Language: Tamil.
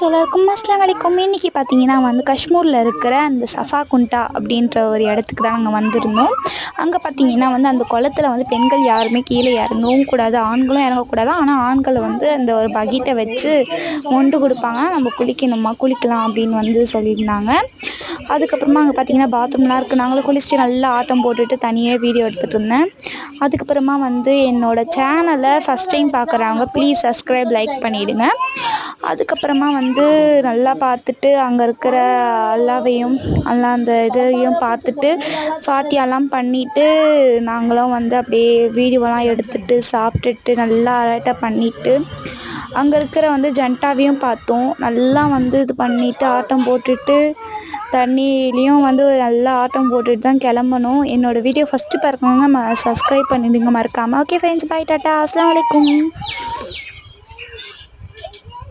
ஃப்ரெண்ட்ஸ் எல்லாருக்கும் அஸ்ஸலாமு அலைக்கும். இன்றைக்கி பார்த்தீங்கன்னா வந்து காஷ்மீரில் இருக்கிற அந்த சஃபா குண்டா அப்படின்ற ஒரு இடத்துக்கு தான் நாங்கள் வந்திருந்தோம். அங்கே பார்த்தீங்கன்னா வந்து அந்த குளத்துல வந்து பெண்கள் யாருமே கீழே இறங்கவும் கூடாது, ஆண்களும் இறங்கக்கூடாது. ஆனால் ஆண்களை வந்து அந்த ஒரு பக்கெட்டை வச்சு மொண்டு கொடுப்பாங்க, நம்ம குளிக்கணுமா குளிக்கலாம் அப்படின்னு வந்து சொல்லியிருந்தாங்க. அதுக்கப்புறமா அங்கே பார்த்தீங்கன்னா பாத்ரூம்லாம் இருக்குது. நாங்களும் குளிச்சுட்டு நல்லா ஆட்டம் போட்டுட்டு தனியாக வீடியோ எடுத்துகிட்டு இருந்தேன். அதுக்கப்புறமா வந்து என்னோடய சேனலை ஃபஸ்ட் டைம் பார்க்குறவங்க ப்ளீஸ் சப்ஸ்கிரைப், லைக் பண்ணிவிடுங்க. அதுக்கப்புறமா வந்து நல்லா பார்த்துட்டு அங்கே இருக்கிற அல்லாவையும் அந்த இதையும் பார்த்துட்டு ஃபாத்தியாலாம் பண்ணிவிட்டு நாங்களும் வந்து அப்படியே வீடியோலாம் எடுத்துகிட்டு சாப்பிட்டுட்டு நல்லா அலட்டை பண்ணிவிட்டு அங்கே இருக்கிற வந்து ஜண்டாவையும் பார்த்தோம். நல்லா வந்து இது பண்ணிவிட்டு ஆட்டம் போட்டுட்டு தண்ணியிலையும் வந்து நல்லா ஆட்டம் போட்டுட்டு தான் கிளம்பணும். என்னோடய வீடியோ ஃபஸ்ட்டு பார்க்குறவங்க சப்ஸ்கிரைப் பண்ணிவிடுங்க மறக்காமல். ஓகே ஃப்ரெண்ட்ஸ், பை, டாட்டா, அஸ்ஸலாமு அலைக்கும்.